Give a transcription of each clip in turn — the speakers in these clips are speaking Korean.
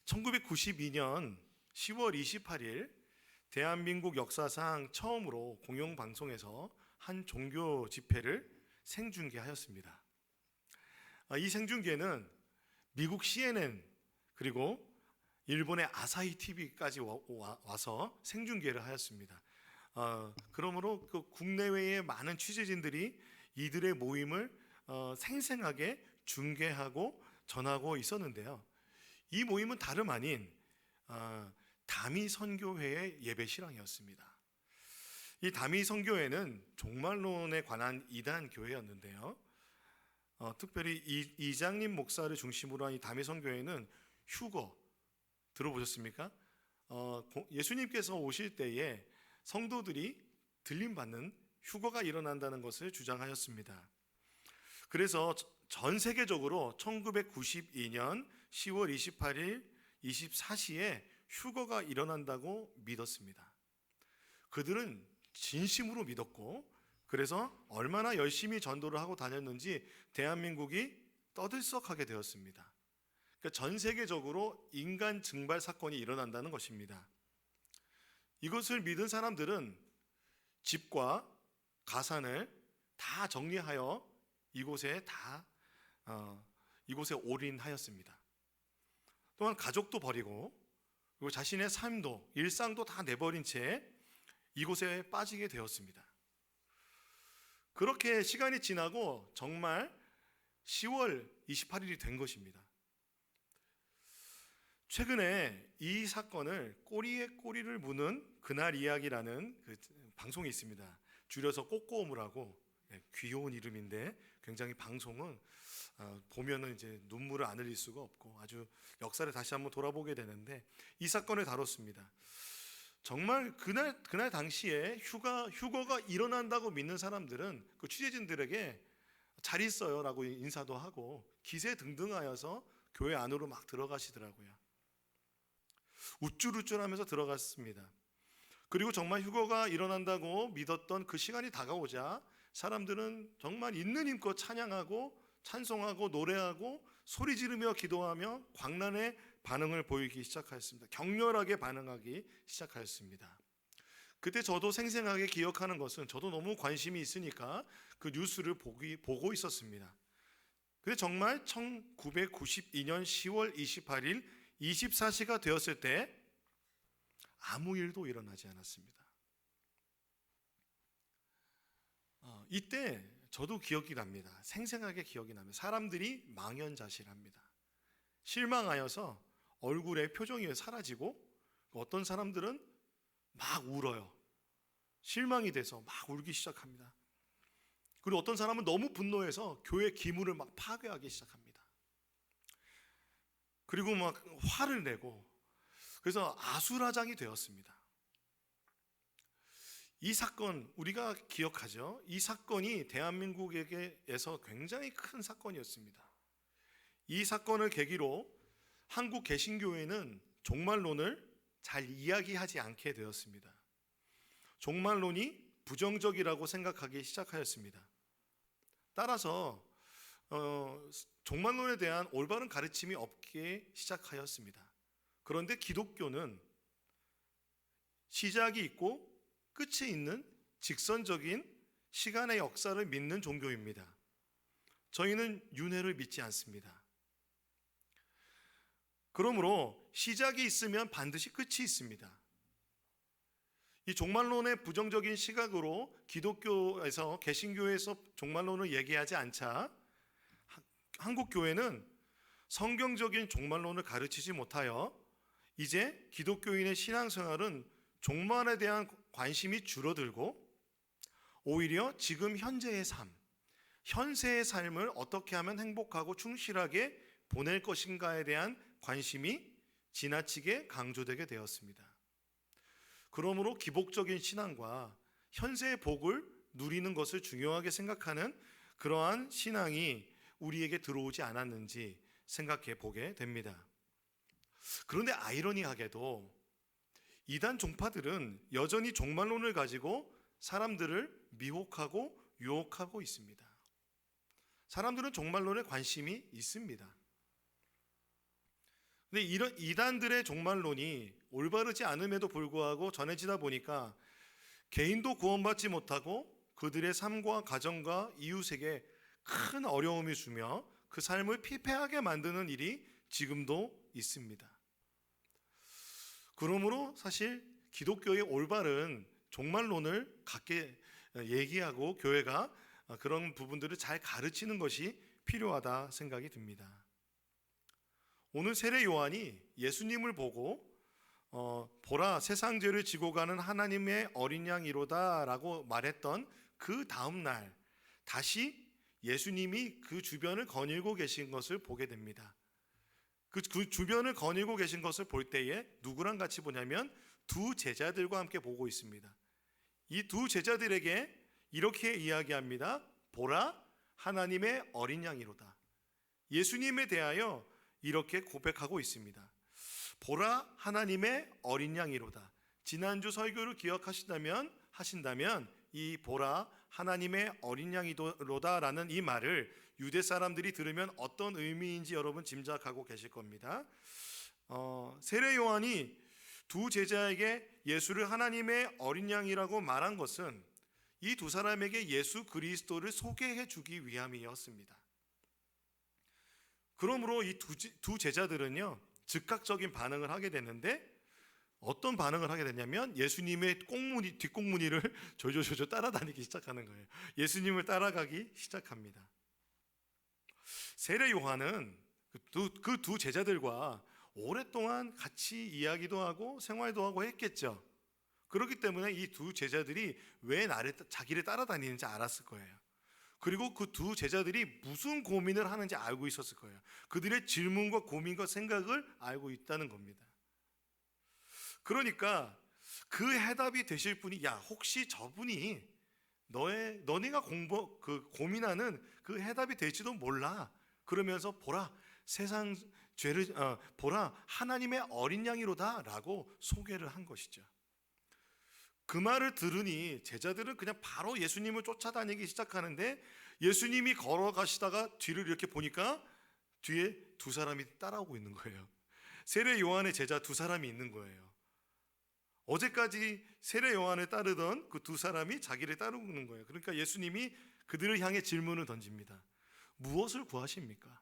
1992년 10월 28일 대한민국 역사상 처음으로 공영방송에서 한 종교 집회를 생중계하였습니다. 이 생중계는 미국 CNN 그리고 일본의 아사히 TV까지 와서 생중계를 하였습니다. 그러므로 그 국내외의 많은 취재진들이 이들의 모임을 생생하게 중계하고 전하고 있었는데요. 이 모임은 다름 아닌 다미 선교회의 예배 실황이었습니다. 이 다미 선교회는 종말론에 관한 이단 교회였는데요. 특별히 이장님 목사를 중심으로 한 이 다미 선교회는 휴거 들어보셨습니까? 예수님께서 오실 때에 성도들이 들림받는 휴거가 일어난다는 것을 주장하였습니다. 그래서 전 세계적으로 1992년 10월 28일 24시에 휴거가 일어난다고 믿었습니다. 그들은 진심으로 믿었고, 그래서 얼마나 열심히 전도를 하고 다녔는지 대한민국이 떠들썩하게 되었습니다. 그러니까 전 세계적으로 인간 증발 사건이 일어난다는 것입니다. 이것을 믿은 사람들은 집과 가산을 다 정리하여 이곳에 올인하였습니다. 또한 가족도 버리고 그리고 자신의 삶도 일상도 다 내버린 채 이곳에 빠지게 되었습니다. 그렇게 시간이 지나고 정말 10월 28일이 된 것입니다. 최근에 이 사건을 꼬리에 꼬리를 무는 그날 이야기라는 그 방송이 있습니다. 줄여서 꼬꼬무라고, 귀여운 이름인데 굉장히 방송은 보면은 이제 눈물을 안 흘릴 수가 없고 아주 역사를 다시 한번 돌아보게 되는데, 이 사건을 다뤘습니다. 정말 그날 당시에 휴거가 일어난다고 믿는 사람들은 그 취재진들에게 잘 있어요라고 인사도 하고 기세등등하여서 교회 안으로 막 들어가시더라고요. 우쭐우쭐하면서 들어갔습니다. 그리고 정말 휴거가 일어난다고 믿었던 그 시간이 다가오자 사람들은 정말 있는 힘껏 찬양하고 찬송하고 노래하고 소리 지르며 기도하며 광란의 반응을 보이기 시작하였습니다. 격렬하게 반응하기 시작하였습니다. 그때 저도 생생하게 기억하는 것은, 저도 너무 관심이 있으니까 그 뉴스를 보고 있었습니다. 근데 정말 1992년 10월 28일 24시가 되었을 때 아무 일도 일어나지 않았습니다. 이때 저도 기억이 납니다. 생생하게 기억이 납니다. 사람들이 망연자실합니다. 실망하여서 얼굴에 표정이 사라지고, 어떤 사람들은 막 울어요. 실망이 돼서 막 울기 시작합니다. 그리고 어떤 사람은 너무 분노해서 교회 기물을 막 파괴하기 시작합니다. 그리고 막 화를 내고, 그래서 아수라장이 되었습니다. 이 사건 우리가 기억하죠. 이 사건이 대한민국에게서 굉장히 큰 사건이었습니다. 이 사건을 계기로 한국 개신교회는 종말론을 잘 이야기하지 않게 되었습니다. 종말론이 부정적이라고 생각하기 시작하였습니다. 따라서 종말론에 대한 올바른 가르침이 없기 시작하였습니다. 그런데 기독교는 시작이 있고 끝이 있는 직선적인 시간의 역사를 믿는 종교입니다. 저희는 윤회를 믿지 않습니다. 그러므로 시작이 있으면 반드시 끝이 있습니다. 이 종말론의 부정적인 시각으로 기독교에서, 개신교에서 종말론을 얘기하지 않자 한국 교회는 성경적인 종말론을 가르치지 못하여 이제 기독교인의 신앙생활은 종말에 대한 관심이 줄어들고 오히려 지금 현재의 삶, 현세의 삶을 어떻게 하면 행복하고 충실하게 보낼 것인가에 대한 관심이 지나치게 강조되게 되었습니다. 그러므로 기복적인 신앙과 현세의 복을 누리는 것을 중요하게 생각하는 그러한 신앙이 우리에게 들어오지 않았는지 생각해 보게 됩니다. 그런데 아이러니하게도 이단 종파들은 여전히 종말론을 가지고 사람들을 미혹하고 유혹하고 있습니다. 사람들은 종말론에 관심이 있습니다. 근데 이런 이단들의 종말론이 올바르지 않음에도 불구하고 전해지다 보니까 개인도 구원받지 못하고 그들의 삶과 가정과 이웃에게 큰 어려움이 주며 그 삶을 피폐하게 만드는 일이 지금도 있습니다. 그러므로 사실 기독교의 올바른 종말론을 갖게 얘기하고 교회가 그런 부분들을 잘 가르치는 것이 필요하다 생각이 듭니다. 오늘 세례 요한이 예수님을 보고 보라 세상 죄를 지고 가는 하나님의 어린 양이로다 라고 말했던 그 다음 날 다시 예수님이 그 주변을 거닐고 계신 것을 보게 됩니다. 그 주변을 거닐고 계신 것을 볼 때에 누구랑 같이 보냐면 두 제자들과 함께 보고 있습니다. 이 두 제자들에게 이렇게 이야기합니다. 보라 하나님의 어린 양이로다. 예수님에 대하여 이렇게 고백하고 있습니다. 보라 하나님의 어린 양이로다. 지난주 설교를 하신다면 이 보라 하나님의 어린 양이로다라는 이 말을 유대 사람들이 들으면 어떤 의미인지 여러분 짐작하고 계실 겁니다. 세례 요한이 두 제자에게 예수를 하나님의 어린 양이라고 말한 것은 이 두 사람에게 예수 그리스도를 소개해 주기 위함이었습니다. 그러므로 이 두 제자들은요 즉각적인 반응을 하게 되는데 어떤 반응을 하게 되냐면 예수님의 뒷꽁무니를 조조조조 따라다니기 시작하는 거예요. 예수님을 따라가기 시작합니다. 세례 요한은 그 두 제자들과 오랫동안 같이 이야기도 하고 생활도 하고 했겠죠. 그렇기 때문에 이 두 제자들이 왜 자기를 따라다니는지 알았을 거예요. 그리고 그 두 제자들이 무슨 고민을 하는지 알고 있었을 거예요. 그들의 질문과 고민과 생각을 알고 있다는 겁니다. 그러니까 그 해답이 되실 분이 혹시 저분이 너네가 고민하는 그 해답이 될지도 몰라. 그러면서 보라 세상 죄를 보라 하나님의 어린 양이로다라고 소개를 한 것이죠. 그 말을 들으니 제자들은 그냥 바로 예수님을 쫓아다니기 시작하는데 예수님이 걸어가시다가 뒤를 이렇게 보니까 뒤에 두 사람이 따라오고 있는 거예요. 세례 요한의 제자 두 사람이 있는 거예요. 어제까지 세례 요한을 따르던 그 두 사람이 자기를 따르고 있는 거예요. 그러니까 예수님이 그들을 향해 질문을 던집니다. 무엇을 구하십니까?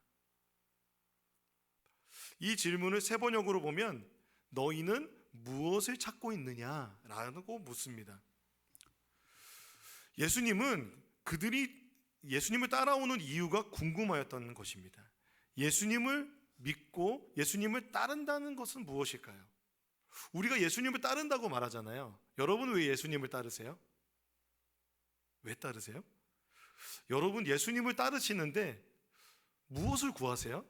이 질문을 세 번역으로 보면 너희는 무엇을 찾고 있느냐라고 묻습니다. 예수님은 그들이 예수님을 따라오는 이유가 궁금하였던 것입니다. 예수님을 믿고 예수님을 따른다는 것은 무엇일까요? 우리가 예수님을 따른다고 말하잖아요. 여러분 왜 예수님을 따르세요? 왜 따르세요? 여러분 예수님을 따르시는데 무엇을 구하세요?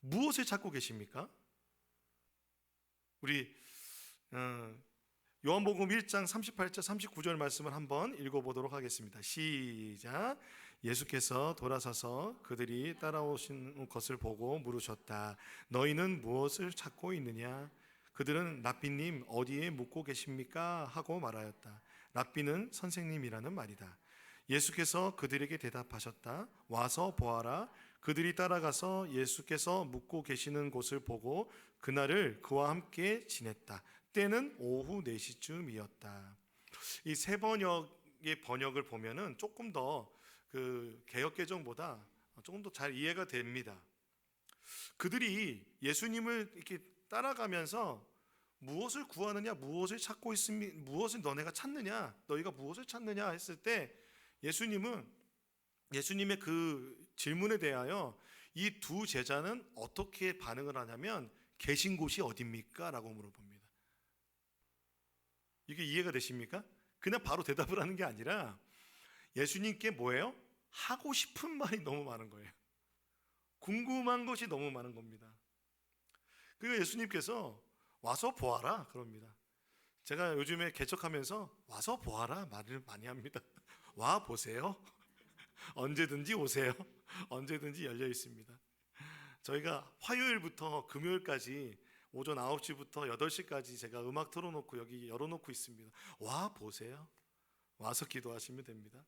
무엇을 찾고 계십니까? 우리 요한복음 1장 38절 39절 말씀을 한번 읽어보도록 하겠습니다. 시작. 예수께서 돌아서서 그들이 따라오신 것을 보고 물으셨다. 너희는 무엇을 찾고 있느냐? 그들은 랍비님 어디에 묵고 계십니까? 하고 말하였다. 랍비는 선생님이라는 말이다. 예수께서 그들에게 대답하셨다. 와서 보아라. 그들이 따라가서 예수께서 묵고 계시는 곳을 보고 그날을 그와 함께 지냈다. 때는 오후 4시쯤이었다. 이 세 번역의 번역을 보면은 조금 더 그 개역개정보다 조금 더 잘 이해가 됩니다. 그들이 예수님을 이렇게 따라가면서 무엇을 구하느냐, 무엇을 찾고 있으니, 무엇을 너네가 찾느냐, 너희가 무엇을 찾느냐 했을 때 예수님의 그 질문에 대하여 이 두 제자는 어떻게 반응을 하냐면 계신 곳이 어디입니까? 라고 물어봅니다. 이게 이해가 되십니까? 그냥 바로 대답을 하는 게 아니라 예수님께 뭐예요? 하고 싶은 말이 너무 많은 거예요. 궁금한 것이 너무 많은 겁니다. 그리고 예수님께서 와서 보아라 그럽니다. 제가 요즘에 개척하면서 와서 보아라 말을 많이 합니다. 와 보세요. 언제든지 오세요. 언제든지 열려 있습니다. 저희가 화요일부터 금요일까지 오전 9시부터 8시까지 제가 음악 틀어놓고 여기 열어놓고 있습니다. 와 보세요. 와서 기도하시면 됩니다.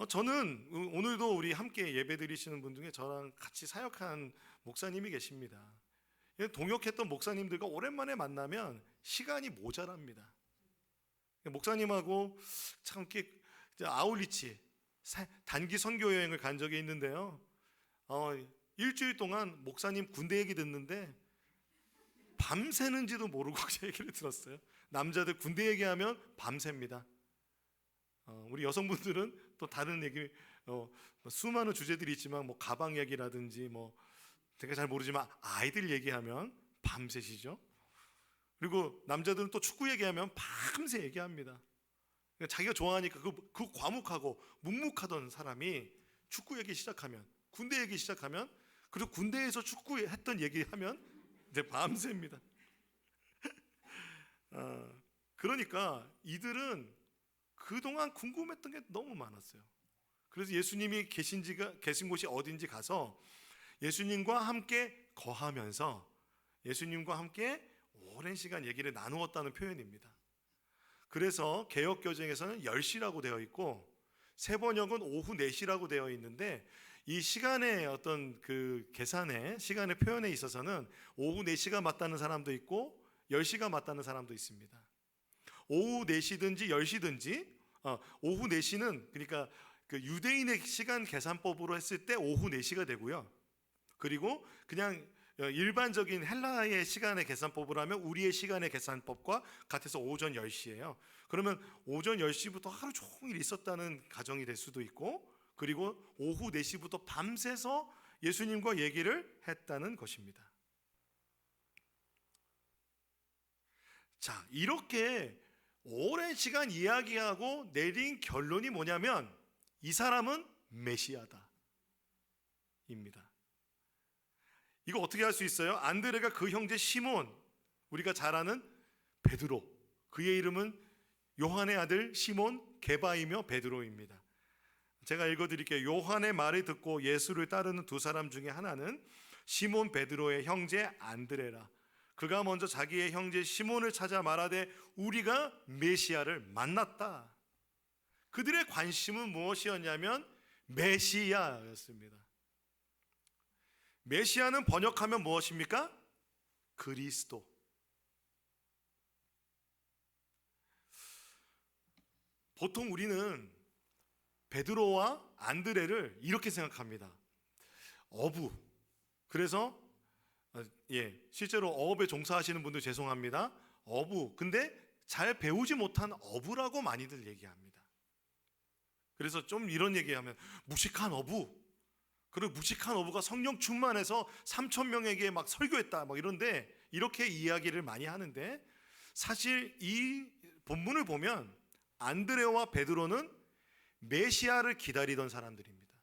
저는 오늘도 우리 함께 예배드리시는 분 중에 저랑 같이 사역한 목사님이 계십니다. 동역했던 목사님들과 오랜만에 만나면 시간이 모자랍니다. 목사님하고 참 이렇게 아울리치 단기 선교 여행을 간 적이 있는데요. 일주일 동안 목사님 군대 얘기 듣는데 밤새는지도 모르고 제 얘기를 들었어요. 남자들 군대 얘기하면 밤새입니다. 우리 여성분들은 또 다른 얘기, 수많은 주제들이 있지만 뭐 가방 얘기라든지 뭐 제가 잘 모르지만 아이들 얘기하면 밤새시죠. 그리고 남자들은 또 축구 얘기하면 밤새 얘기합니다. 자기가 좋아하니까 그 과묵하고 묵묵하던 사람이 축구 얘기 시작하면, 군대 얘기 시작하면, 그리고 군대에서 축구했던 얘기하면 이제 밤새입니다. 그러니까 이들은 그동안 궁금했던 게 너무 많았어요. 그래서 예수님이 계신 곳이 어딘지 가서 예수님과 함께 거하면서 예수님과 함께 오랜 시간 얘기를 나누었다는 표현입니다. 그래서 개역개정에서는 10시라고 되어 있고 세번역은 오후 4시라고 되어 있는데 이 시간의 어떤 그 계산의 시간의 표현에 있어서는 오후 4시가 맞다는 사람도 있고 10시가 맞다는 사람도 있습니다. 오후 4시든지 10시든지 오후 4시는 그러니까 그 유대인의 시간 계산법으로 했을 때 오후 4시가 되고요. 그리고 그냥 일반적인 헬라의 시간의 계산법으로 하면 우리의 시간의 계산법과 같아서 오전 10시예요. 그러면 오전 10시부터 하루 종일 있었다는 가정이 될 수도 있고 그리고 오후 4시부터 밤새서 예수님과 얘기를 했다는 것입니다. 자, 이렇게 오랜 시간 이야기하고 내린 결론이 뭐냐면 이 사람은 메시아다 입니다. 이거 어떻게 할 수 있어요? 안드레가 그 형제 시몬, 우리가 잘 아는 베드로, 그의 이름은 요한의 아들 시몬 게바이며 베드로입니다. 제가 읽어드릴게요. 요한의 말을 듣고 예수를 따르는 두 사람 중에 하나는 시몬 베드로의 형제 안드레라. 그가 먼저 자기의 형제 시몬을 찾아 말하되 우리가 메시아를 만났다. 그들의 관심은 무엇이었냐면 메시아였습니다. 메시아는 번역하면 무엇입니까? 그리스도. 보통 우리는 베드로와 안드레를 이렇게 생각합니다. 어부. 그래서 실제로 어업에 종사하시는 분들 죄송합니다. 어부. 근데 잘 배우지 못한 어부라고 많이들 얘기합니다. 그래서 좀 이런 얘기하면 무식한 어부. 그리고 무식한 어부가 성령 충만해서 3,000명에게 막 설교했다 막 이런데 이렇게 이야기를 많이 하는데 사실 이 본문을 보면 안드레와 베드로는 메시아를 기다리던 사람들입니다.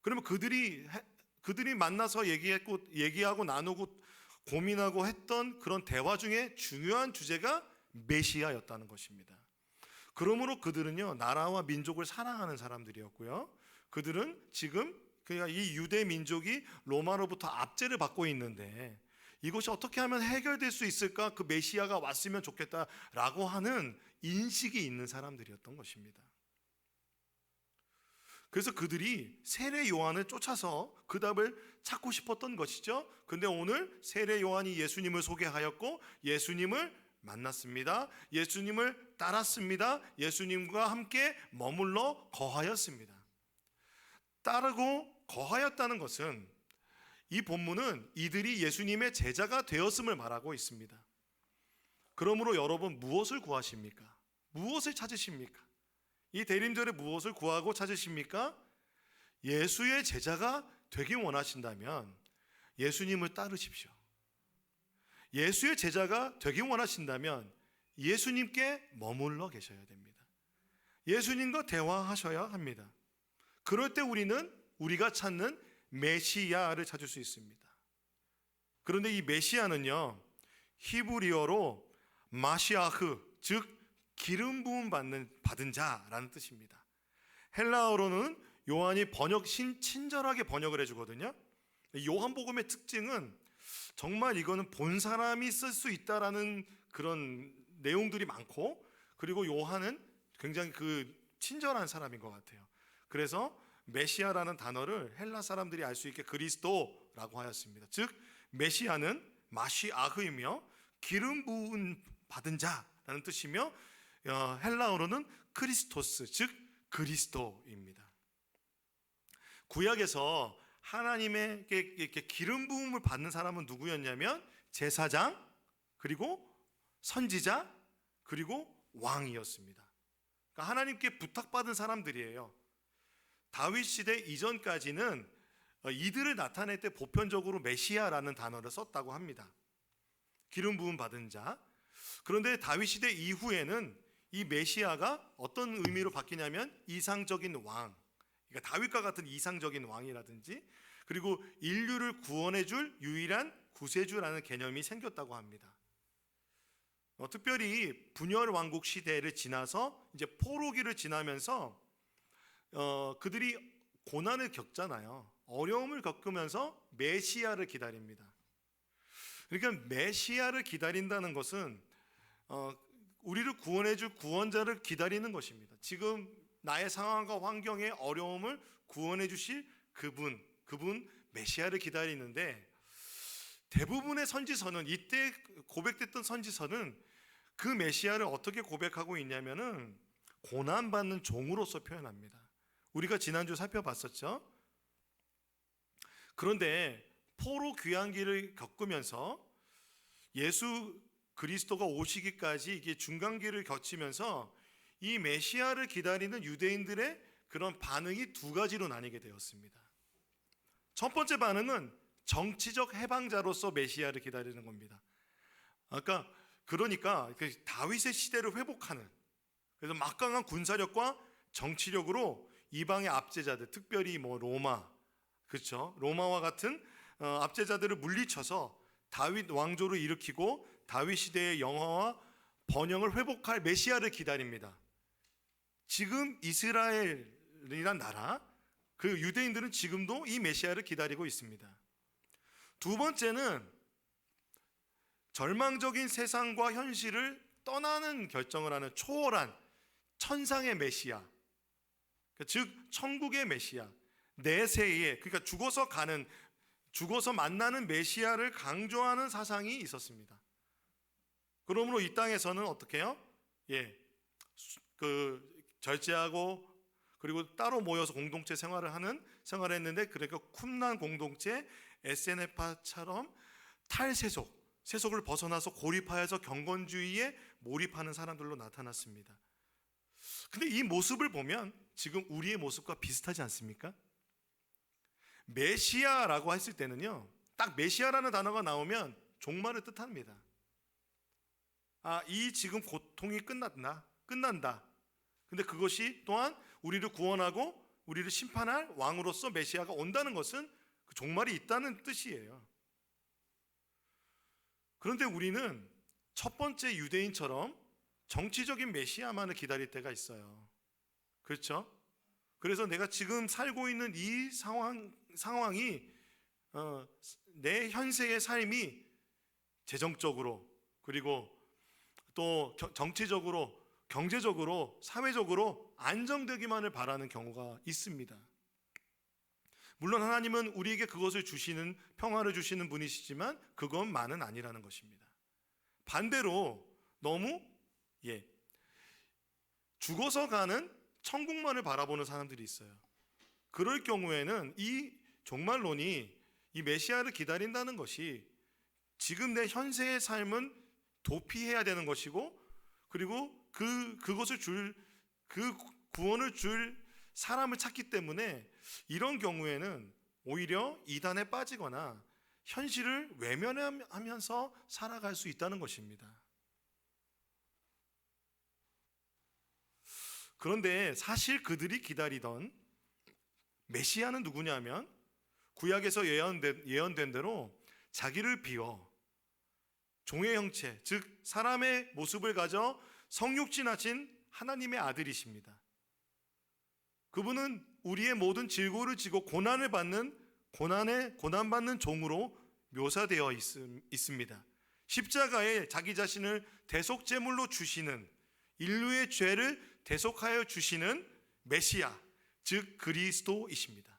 그러면 그들이 만나서 얘기하고 나누고 고민하고 했던 그런 대화 중에 중요한 주제가 메시아였다는 것입니다. 그러므로 그들은요 나라와 민족을 사랑하는 사람들이었고요. 그들은 지금 그러니까 이 유대 민족이 로마로부터 압제를 받고 있는데 이것이 어떻게 하면 해결될 수 있을까? 그 메시아가 왔으면 좋겠다라고 하는 인식이 있는 사람들이었던 것입니다. 그래서 그들이 세례 요한을 쫓아서 그 답을 찾고 싶었던 것이죠. 근데 오늘 세례 요한이 예수님을 소개하였고 예수님을 만났습니다. 예수님을 따랐습니다. 예수님과 함께 머물러 거하였습니다. 따르고 거하였다는 것은 이 본문은 이들이 예수님의 제자가 되었음을 말하고 있습니다. 그러므로 여러분 무엇을 구하십니까? 무엇을 찾으십니까? 이 대림절에 무엇을 구하고 찾으십니까? 예수의 제자가 되길 원하신다면 예수님을 따르십시오. 예수의 제자가 되길 원하신다면 예수님께 머물러 계셔야 됩니다. 예수님과 대화하셔야 합니다. 그럴 때 우리가 찾는 메시아를 찾을 수 있습니다. 그런데 이 메시아는요 히브리어로 마시아흐, 즉 기름 부음 받은 자라는 뜻입니다. 헬라어로는 요한이 친절하게 번역을 해주거든요. 요한복음의 특징은 정말 이거는 본 사람이 쓸 수 있다라는 그런 내용들이 많고 그리고 요한은 굉장히 그 친절한 사람인 것 같아요. 그래서 메시아라는 단어를 헬라 사람들이 알 수 있게 그리스도라고 하였습니다. 즉 메시아는 마시아흐이며 기름 부은 받은 자라는 뜻이며 헬라어로는 크리스토스, 즉 그리스도입니다. 구약에서 하나님에게 이렇게 기름 부음을 받는 사람은 누구였냐면 제사장, 그리고 선지자, 그리고 왕이었습니다. 그러니까 하나님께 부탁받은 사람들이에요. 다윗 시대 이전까지는 이들을 나타낼 때 보편적으로 메시아라는 단어를 썼다고 합니다. 기름 부음 받은 자. 그런데 다윗 시대 이후에는 이 메시아가 어떤 의미로 바뀌냐면 이상적인 왕, 그러니까 다윗과 같은 이상적인 왕이라든지, 그리고 인류를 구원해 줄 유일한 구세주라는 개념이 생겼다고 합니다. 특별히 분열 왕국 시대를 지나서 이제 포로기를 지나면서 그들이 고난을 겪잖아요. 어려움을 겪으면서 메시아를 기다립니다. 그러니까 메시아를 기다린다는 것은 우리를 구원해 줄 구원자를 기다리는 것입니다. 지금 나의 상황과 환경의 어려움을 구원해 주실 그분 메시아를 기다리는데, 대부분의 선지서는, 이때 고백됐던 선지서는 그 메시아를 어떻게 고백하고 있냐면은 고난받는 종으로서 표현합니다. 우리가 지난주 살펴봤었죠. 그런데 포로 귀환기를 겪으면서 예수 그리스도가 오시기까지 이게 중간기를 거치면서 이 메시아를 기다리는 유대인들의 그런 반응이 두 가지로 나뉘게 되었습니다. 첫 번째 반응은 정치적 해방자로서 메시아를 기다리는 겁니다. 그러니까 다윗의 시대를 회복하는, 그래서 막강한 군사력과 정치력으로 이방의 압제자들, 특별히 로마, 그렇죠? 로마와 같은 압제자들을 물리쳐서 다윗 왕조를 일으키고 다윗 시대의 영화와 번영을 회복할 메시아를 기다립니다. 지금 이스라엘이란 나라, 그 유대인들은 지금도 이 메시아를 기다리고 있습니다. 두 번째는 절망적인 세상과 현실을 떠나는 결정을 하는 초월한 천상의 메시아, 즉 천국의 메시아, 내세의, 그러니까 죽어서 만나는 메시아를 강조하는 사상이 있었습니다. 그러므로 이 땅에서는 어떻게 해요? 절제하고 그리고 따로 모여서 공동체 생활을 했는데, 그러니까 쿰란 공동체, SNF파처럼 세속을 벗어나서 고립하여서 경건주의에 몰입하는 사람들로 나타났습니다. 근데 이 모습을 보면 지금 우리의 모습과 비슷하지 않습니까? 메시아라고 했을 때는요, 딱 메시아라는 단어가 나오면 종말을 뜻합니다. 이 지금 고통이 끝난다. 근데 그것이 또한 우리를 구원하고 우리를 심판할 왕으로서 메시아가 온다는 것은 그 종말이 있다는 뜻이에요. 그런데 우리는 첫 번째 유대인처럼 정치적인 메시아만을 기다릴 때가 있어요. 그렇죠? 그래서 내가 지금 살고 있는 이 상황이 내 현세의 삶이 재정적으로, 그리고 또 정치적으로, 경제적으로, 사회적으로 안정되기만을 바라는 경우가 있습니다. 물론 하나님은 우리에게 그것을 주시는, 평화를 주시는 분이시지만 그것만은 아니라는 것입니다. 반대로 너무 죽어서 가는 천국만을 바라보는 사람들이 있어요. 그럴 경우에는 이 종말론이, 이 메시아를 기다린다는 것이 지금 내 현세의 삶은 도피해야 되는 것이고, 그리고 그것을 그 구원을 줄 사람을 찾기 때문에 이런 경우에는 오히려 이단에 빠지거나 현실을 외면하면서 살아갈 수 있다는 것입니다. 그런데 사실 그들이 기다리던 메시아는 누구냐면 구약에서 예언된 대로 자기를 비워 종의 형체, 즉 사람의 모습을 가져 성육신하신 하나님의 아들이십니다. 그분은 우리의 모든 질고를 지고 고난받는 종으로 묘사되어 있습니다. 십자가에 자기 자신을 대속제물로 주시는, 인류의 죄를 대속하여 주시는 메시아, 즉 그리스도이십니다.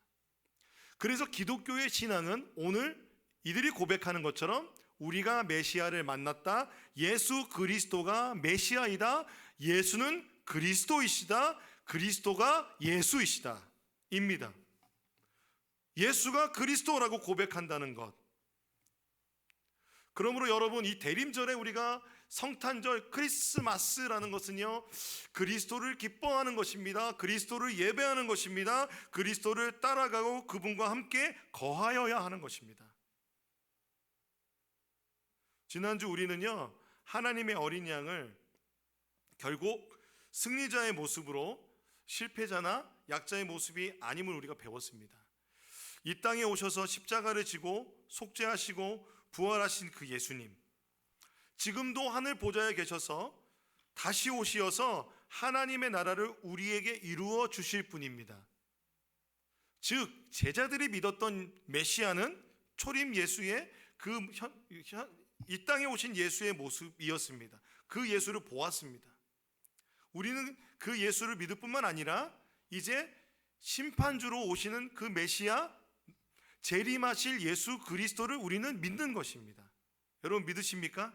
그래서 기독교의 신앙은 오늘 이들이 고백하는 것처럼 우리가 메시아를 만났다, 예수 그리스도가 메시아이다, 예수는 그리스도이시다, 그리스도가 예수이시다 입니다. 예수가 그리스도라고 고백한다는 것. 그러므로 여러분, 이 대림절에 우리가 성탄절 크리스마스라는 것은요, 그리스도를 기뻐하는 것입니다. 그리스도를 예배하는 것입니다. 그리스도를 따라가고 그분과 함께 거하여야 하는 것입니다. 지난주 우리는요, 하나님의 어린 양을 결국 승리자의 모습으로 실패자나 약자의 모습이 아님을 우리가 배웠습니다. 이 땅에 오셔서 십자가를 지고 속죄하시고 부활하신 그 예수님, 지금도 하늘 보좌에 계셔서 다시 오시어서 하나님의 나라를 우리에게 이루어 주실 분입니다. 즉 제자들이 믿었던 메시아는 초림 예수의 이 땅에 오신 예수의 모습이었습니다. 그 예수를 보았습니다. 우리는 그 예수를 믿을 뿐만 아니라 이제 심판주로 오시는 그 메시아, 재림하실 예수 그리스도를 우리는 믿는 것입니다. 여러분 믿으십니까?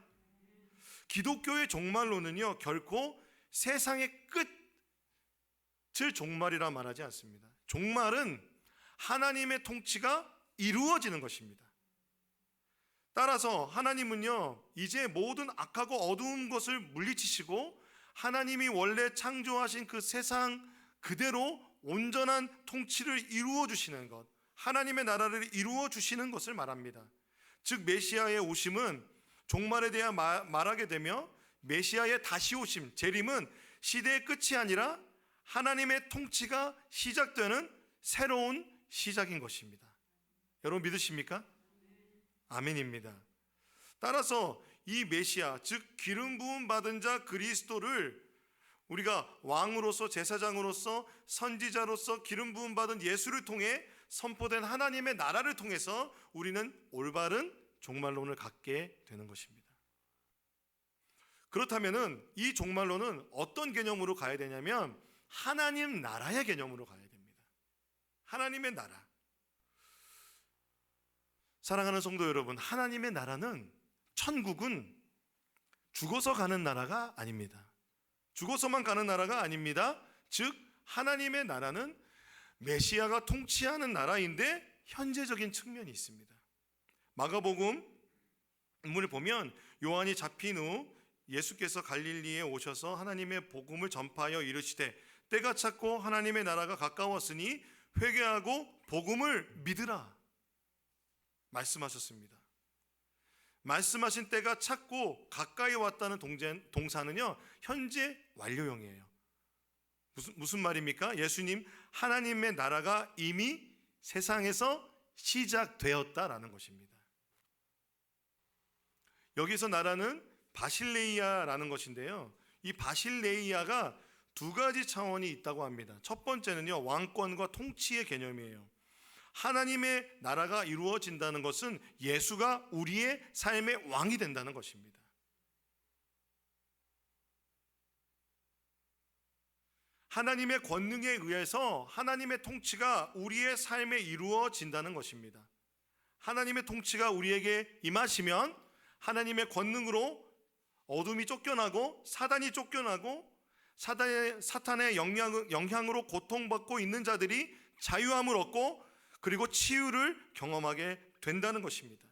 기독교의 종말론은요, 결코 세상의 끝을 종말이라 말하지 않습니다. 종말은 하나님의 통치가 이루어지는 것입니다. 따라서 하나님은요, 이제 모든 악하고 어두운 것을 물리치시고 하나님이 원래 창조하신 그 세상 그대로 온전한 통치를 이루어 주시는 것, 하나님의 나라를 이루어 주시는 것을 말합니다. 즉 메시아의 오심은 종말에 대해 말하게 되며, 메시아의 다시 오심, 재림은 시대의 끝이 아니라 하나님의 통치가 시작되는 새로운 시작인 것입니다. 여러분 믿으십니까? 아멘입니다. 따라서 이 메시아, 즉 기름 부음 받은 자 그리스도를 우리가 왕으로서, 제사장으로서, 선지자로서 기름 부음 받은 예수를 통해 선포된 하나님의 나라를 통해서 우리는 올바른 종말론을 갖게 되는 것입니다. 그렇다면은 이 종말론은 어떤 개념으로 가야 되냐면 하나님 나라의 개념으로 가야 됩니다. 하나님의 나라. 사랑하는 성도 여러분, 하나님의 나라는, 천국은 죽어서 가는 나라가 아닙니다. 죽어서만 가는 나라가 아닙니다. 즉 하나님의 나라는 메시아가 통치하는 나라인데 현재적인 측면이 있습니다. 마가복음 인물을 보면 요한이 잡힌 후 예수께서 갈릴리에 오셔서 하나님의 복음을 전파하여 이르시되 때가 찼고 하나님의 나라가 가까웠으니 회개하고 복음을 믿으라 말씀하셨습니다. 말씀하신 때가 찼고 가까이 왔다는 동사는요, 현재 완료형이에요. 무슨 말입니까? 예수님, 하나님의 나라가 이미 세상에서 시작되었다라는 것입니다. 여기서 나라는 바실레이아라는 것인데요, 이 바실레이아가 두 가지 차원이 있다고 합니다. 첫 번째는요, 왕권과 통치의 개념이에요. 하나님의 나라가 이루어진다는 것은 예수가 우리의 삶의 왕이 된다는 것입니다. 하나님의 권능에 의해서 하나님의 통치가 우리의 삶에 이루어진다는 것입니다. 하나님의 통치가 우리에게 임하시면 하나님의 권능으로 어둠이 쫓겨나고 사단이 쫓겨나고 사탄의 영향으로 고통받고 있는 자들이 자유함을 얻고 그리고 치유를 경험하게 된다는 것입니다.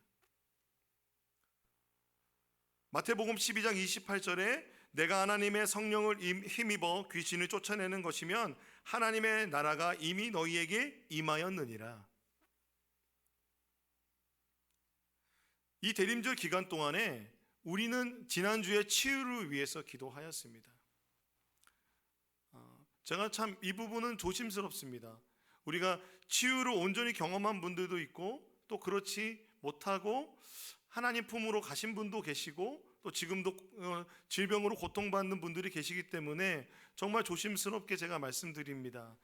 마태복음 12장 28절에 내가 하나님의 성령을 힘입어 귀신을 쫓아내는 것이면 하나님의 나라가 이미 너희에게 임하였느니라. 이 대림절 기간 동안에 우리는 지난주에 치유를 위해서 기도하였습니다. 제가 참 이 부분은 조심스럽습니다. 우리가 치유를 온전히 경험한 분들도 있고 또 그렇지 못하고 하나님 품으로 가신 분도 계시고 또 지금도 질병으로 고통받는 분들이 계시기 때문에 정말 조심스럽게 제가 말씀드립니다.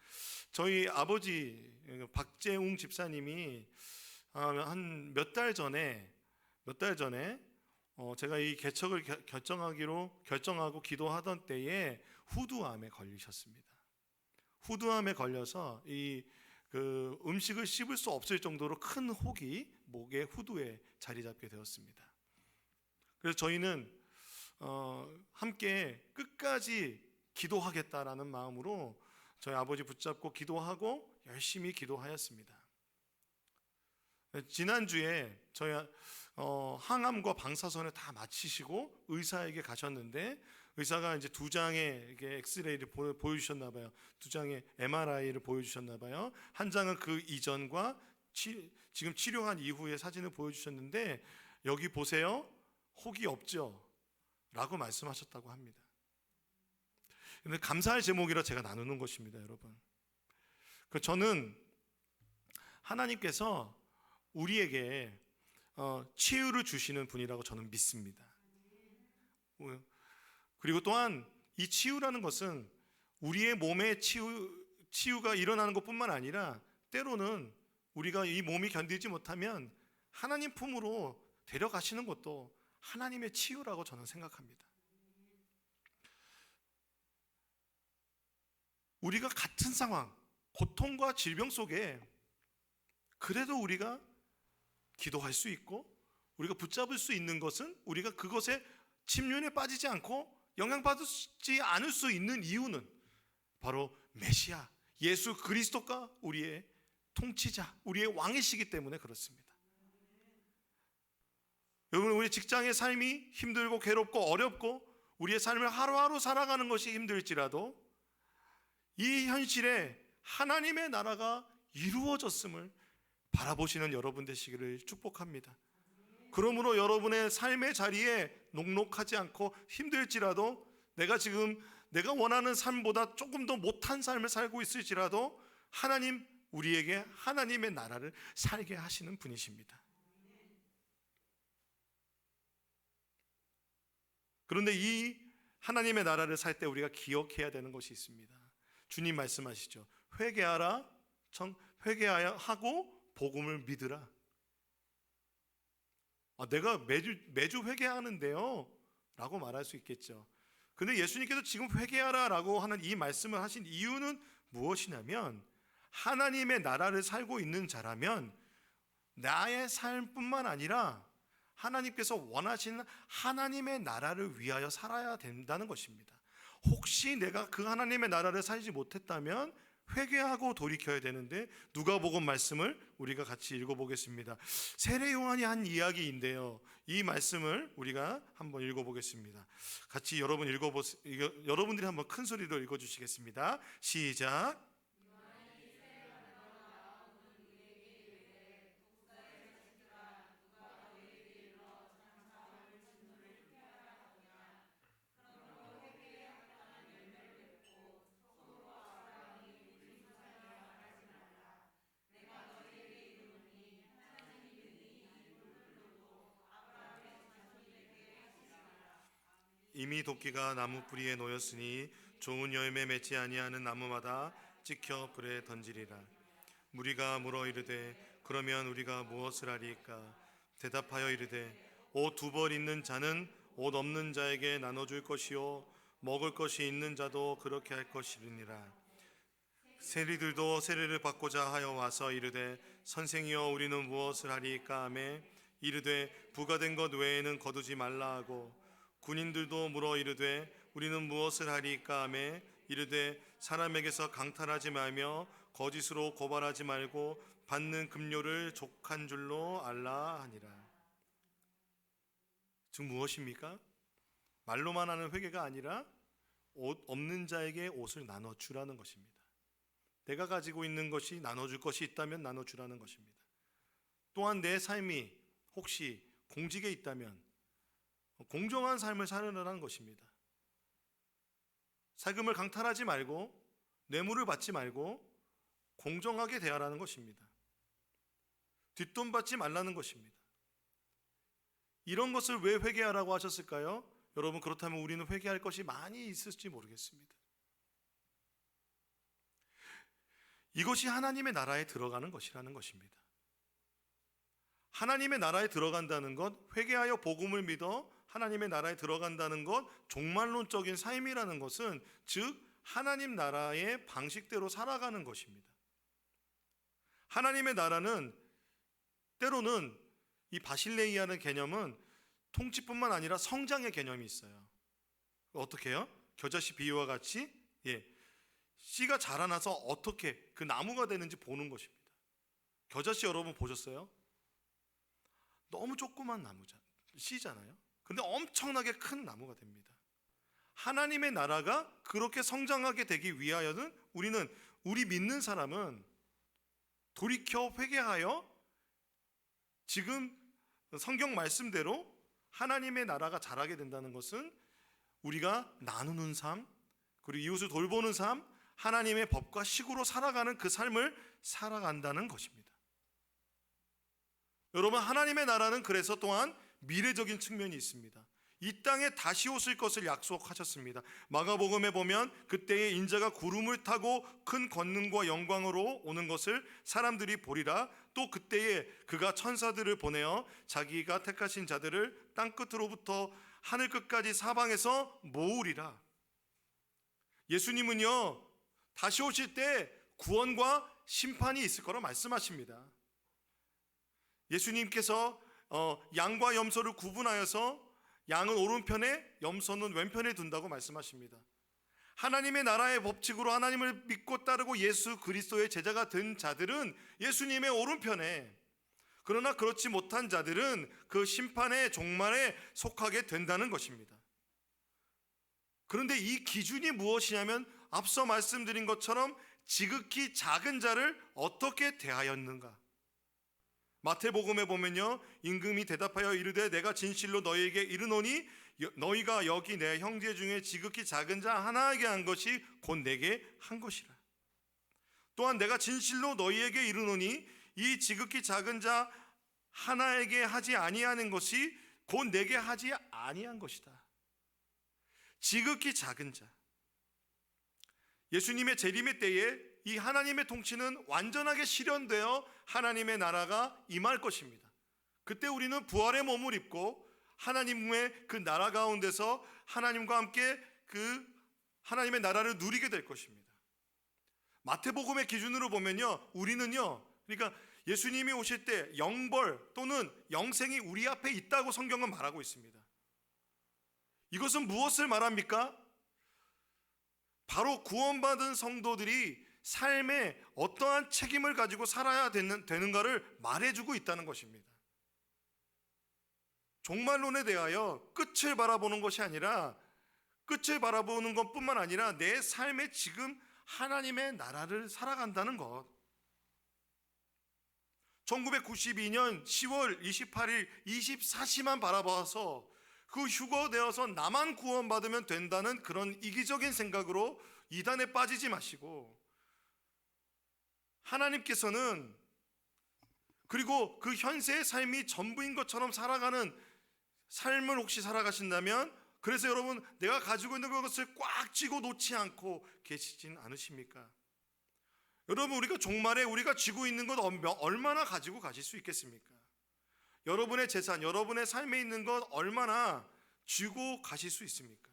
저희 아버지 박재웅 집사님이 한 몇 달 전에 제가 이 개척을 결정하고 기도하던 때에 후두암에 걸리셨습니다. 후두암에 걸려서 그 음식을 씹을 수 없을 정도로 큰 혹이 목의 후두에 자리 잡게 되었습니다. 그래서 저희는 함께 끝까지 기도하겠다라는 마음으로 저희 아버지 붙잡고 기도하고 열심히 기도하였습니다. 지난주에 저희 항암과 방사선을 다 마치시고 의사에게 가셨는데, 의사가 이제 2장의 엑스레이를 보여주셨나 봐요. 2장의 MRI를 보여주셨나 봐요. 한 장은 그 이전과 지금 치료한 이후의 사진을 보여주셨는데, 여기 보세요, 혹이 없죠? 라고 말씀하셨다고 합니다. 근데 감사할 제목이라 제가 나누는 것입니다, 여러분. 저는 하나님께서 우리에게 치유를 주시는 분이라고 저는 믿습니다. 그리고 또한 이 치유라는 것은 우리의 몸에 치유가 일어나는 것뿐만 아니라, 때로는 우리가 이 몸이 견디지 못하면 하나님 품으로 데려가시는 것도 하나님의 치유라고 저는 생각합니다. 우리가 같은 상황, 고통과 질병 속에 그래도 우리가 기도할 수 있고 우리가 붙잡을 수 있는 것은, 우리가 그것에 침륜에 빠지지 않고 영향받지 않을 수 있는 이유는 바로 메시아 예수 그리스도가 우리의 통치자, 우리의 왕이시기 때문에 그렇습니다. 여러분, 우리 직장의 삶이 힘들고 괴롭고 어렵고 우리의 삶을 하루하루 살아가는 것이 힘들지라도 이 현실에 하나님의 나라가 이루어졌음을 바라보시는 여러분 되시기를 축복합니다. 그러므로 여러분의 삶의 자리에 녹록하지 않고 힘들지라도, 내가 원하는 삶보다 조금 더 못한 삶을 살고 있을지라도 하나님, 우리에게 하나님의 나라를 살게 하시는 분이십니다. 그런데 이 하나님의 나라를 살 때 우리가 기억해야 되는 것이 있습니다. 주님 말씀하시죠. 회개하라, 회개하여 하고 복음을 믿으라. 내가 매주 회개하는데요 라고 말할 수 있겠죠. 근데 예수님께서 지금 회개하라 라고 하는 이 말씀을 하신 이유는 무엇이냐면, 하나님의 나라를 살고 있는 자라면 나의 삶뿐만 아니라 하나님께서 원하시는 하나님의 나라를 위하여 살아야 된다는 것입니다. 혹시 내가 그 하나님의 나라를 살지 못했다면 회개하고 돌이켜야 되는데, 누가복음 말씀을 우리가 같이 읽어보겠습니다. 세례 요한이 한 이야기인데요, 이 말씀을 우리가 한번 읽어보겠습니다. 같이 여러분들이 한번 큰 소리로 읽어주시겠습니다. 시작. 이미 도끼가 나무 뿌리에 놓였으니 좋은 열매 맺지 아니하는 나무마다 찍혀 불에 던지리라. 무리가 물어 이르되 그러면 우리가 무엇을 하리이까? 대답하여 이르되 옷 2벌 있는 자는 옷 없는 자에게 나눠줄 것이요 먹을 것이 있는 자도 그렇게 할 것이니라. 세리들도 세례를 받고자 하여 와서 이르되 선생이여 우리는 무엇을 하리이까 하매 이르되 부과된 것 외에는 거두지 말라 하고, 군인들도 물어 이르되 우리는 무엇을 하리이까 하매 이르되 사람에게서 강탈하지 말며 거짓으로 고발하지 말고 받는 급료를 족한 줄로 알라 하니라. 즉 무엇입니까? 말로만 하는 회개가 아니라 옷 없는 자에게 옷을 나눠주라는 것입니다. 내가 가지고 있는 것이 나눠줄 것이 있다면 나눠주라는 것입니다. 또한 내 삶이 혹시 공직에 있다면 공정한 삶을 살으라는 것입니다. 세금을 강탈하지 말고 뇌물을 받지 말고 공정하게 대하라는 것입니다. 뒷돈 받지 말라는 것입니다. 이런 것을 왜 회개하라고 하셨을까요? 여러분, 그렇다면 우리는 회개할 것이 많이 있을지 모르겠습니다. 이것이 하나님의 나라에 들어가는 것이라는 것입니다. 하나님의 나라에 들어간다는 것, 회개하여 복음을 믿어 하나님의 나라에 들어간다는 것, 종말론적인 삶이라는 것은 즉 하나님 나라의 방식대로 살아가는 것입니다. 하나님의 나라는 때로는 이 바실레이아는 개념은 통치뿐만 아니라 성장의 개념이 있어요. 어떻게 해요? 겨자씨 비유와 같이 씨가 자라나서 어떻게 그 나무가 되는지 보는 것입니다. 겨자씨 여러분 보셨어요? 너무 조그만 씨잖아요. 근데 엄청나게 큰 나무가 됩니다. 하나님의 나라가 그렇게 성장하게 되기 위하여는 우리 믿는 사람은 돌이켜 회개하여 지금 성경 말씀대로 하나님의 나라가 자라게 된다는 것은 우리가 나누는 삶, 그리고 이웃을 돌보는 삶, 하나님의 법과 식으로 살아가는 그 삶을 살아간다는 것입니다. 여러분, 하나님의 나라는 그래서 또한 미래적인 측면이 있습니다. 이 땅에 다시 오실 것을 약속하셨습니다. 마가복음에 보면 그때에 인자가 구름을 타고 큰 권능과 영광으로 오는 것을 사람들이 보리라. 또 그때에 그가 천사들을 보내어 자기가 택하신 자들을 땅 끝으로부터 하늘 끝까지 사방에서 모으리라. 예수님은요, 다시 오실 때 구원과 심판이 있을 거라 말씀하십니다. 예수님께서 양과 염소를 구분하여서 양은 오른편에 염소는 왼편에 둔다고 말씀하십니다. 하나님의 나라의 법칙으로 하나님을 믿고 따르고 예수 그리스도의 제자가 된 자들은 예수님의 오른편에, 그러나 그렇지 못한 자들은 그 심판의 종말에 속하게 된다는 것입니다. 그런데 이 기준이 무엇이냐면 앞서 말씀드린 것처럼 지극히 작은 자를 어떻게 대하였는가. 마태복음에 보면요, 임금이 대답하여 이르되 내가 진실로 너희에게 이르노니 너희가 여기 내 형제 중에 지극히 작은 자 하나에게 한 것이 곧 내게 한 것이라. 또한 내가 진실로 너희에게 이르노니 이 지극히 작은 자 하나에게 하지 아니하는 것이 곧 내게 하지 아니한 것이다. 지극히 작은 자. 예수님의 재림의 때에 이 하나님의 통치는 완전하게 실현되어 하나님의 나라가 임할 것입니다. 그때 우리는 부활의 몸을 입고 하나님의 그 나라 가운데서 하나님과 함께 그 하나님의 나라를 누리게 될 것입니다. 마태복음의 기준으로 보면요, 우리는요, 그러니까 예수님이 오실 때 영벌 또는 영생이 우리 앞에 있다고 성경은 말하고 있습니다. 이것은 무엇을 말합니까? 바로 구원받은 성도들이 삶에 어떠한 책임을 가지고 살아야 되는가를 말해주고 있다는 것입니다. 종말론에 대하여 끝을 바라보는 것이 아니라, 끝을 바라보는 것뿐만 아니라 내 삶에 지금 하나님의 나라를 살아간다는 것. 1992년 10월 28일 24시만 바라봐서 그 휴거되어서 나만 구원받으면 된다는 그런 이기적인 생각으로 이단에 빠지지 마시고, 하나님께서는 그리고 그 현세의 삶이 전부인 것처럼 살아가는 삶을 혹시 살아가신다면, 그래서 여러분 내가 가지고 있는 것을 꽉 쥐고 놓지 않고 계시진 않으십니까? 여러분, 우리가 종말에 우리가 쥐고 있는 것 얼마나 가지고 가실 수 있겠습니까? 여러분의 재산, 여러분의 삶에 있는 것 얼마나 쥐고 가실 수 있습니까?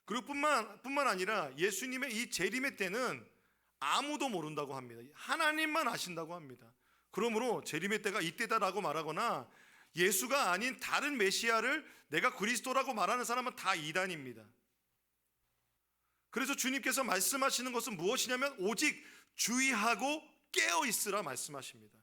그리고 뿐만 아니라 예수님의 이 재림의 때는 아무도 모른다고 합니다. 하나님만 아신다고 합니다. 그러므로 재림의 때가 이때다라고 말하거나 예수가 아닌 다른 메시아를 내가 그리스도라고 말하는 사람은 다 이단입니다. 그래서 주님께서 말씀하시는 것은 무엇이냐면 오직 주의하고 깨어 있으라 말씀하십니다.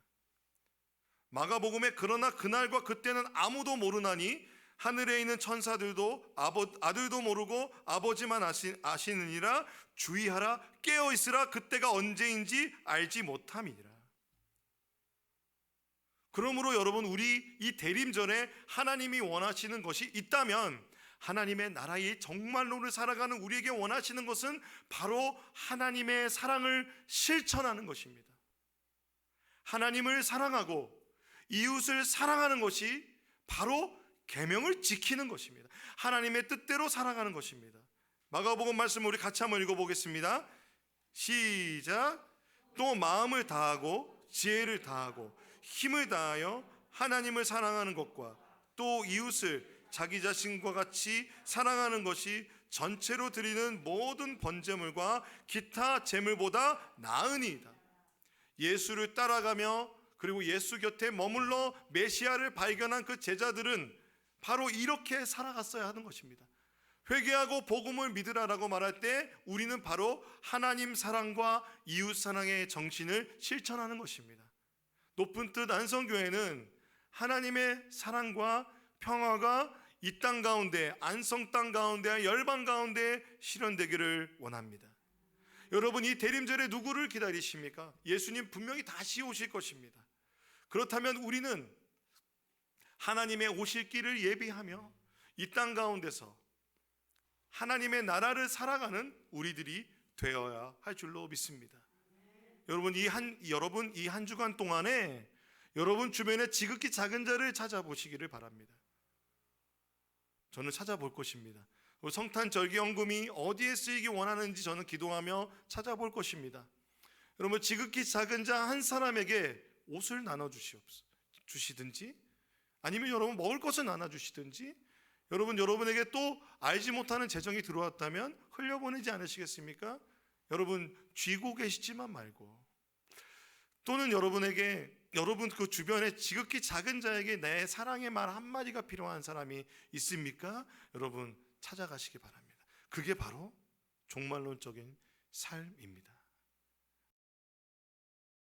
마가복음에 그러나 그날과 그때는 아무도 모르나니 하늘에 있는 천사들도 아들도 모르고 아버지만 아시느니라. 주의하라, 깨어 있으라. 그때가 언제인지 알지 못함이니라. 그러므로 여러분, 우리 이 대림 전에 하나님이 원하시는 것이 있다면, 하나님의 나라의 정말로를 살아가는 우리에게 원하시는 것은 바로 하나님의 사랑을 실천하는 것입니다. 하나님을 사랑하고 이웃을 사랑하는 것이 바로 계명을 지키는 것입니다. 하나님의 뜻대로 살아가는 것입니다. 마가복음 말씀 우리 같이 한번 읽어보겠습니다. 시작. 또 마음을 다하고 지혜를 다하고 힘을 다하여 하나님을 사랑하는 것과 또 이웃을 자기 자신과 같이 사랑하는 것이 전체로 드리는 모든 번제물과 기타 제물보다 나으니이다. 예수를 따라가며 그리고 예수 곁에 머물러 메시아를 발견한 그 제자들은 바로 이렇게 살아갔어야 하는 것입니다. 회개하고 복음을 믿으라라고 말할 때 우리는 바로 하나님 사랑과 이웃 사랑의 정신을 실천하는 것입니다. 높은 뜻 안성교회는 하나님의 사랑과 평화가 이 땅 가운데, 안성 땅 가운데, 열방 가운데 실현되기를 원합니다. 여러분, 이 대림절에 누구를 기다리십니까? 예수님 분명히 다시 오실 것입니다. 그렇다면 우리는 하나님의 오실 길을 예비하며 이 땅 가운데서 하나님의 나라를 살아가는 우리들이 되어야 할 줄로 믿습니다. 여러분, 이 한 주간 동안에 여러분 주변에 지극히 작은 자를 찾아보시기를 바랍니다. 저는 찾아볼 것입니다. 성탄 절기연금이 어디에 쓰이기 원하는지 저는 기도하며 찾아볼 것입니다. 여러분, 지극히 작은 자 한 사람에게 옷을 나눠주시든지 아니면 여러분 먹을 것을 나눠주시든지, 여러분에게 또 알지 못하는 재정이 들어왔다면 흘려보내지 않으시겠습니까? 여러분, 쥐고 계시지만 말고, 또는 여러분 그 주변에 지극히 작은 자에게 내 사랑의 말 한마디가 필요한 사람이 있습니까? 여러분, 찾아가시기 바랍니다. 그게 바로 종말론적인 삶입니다.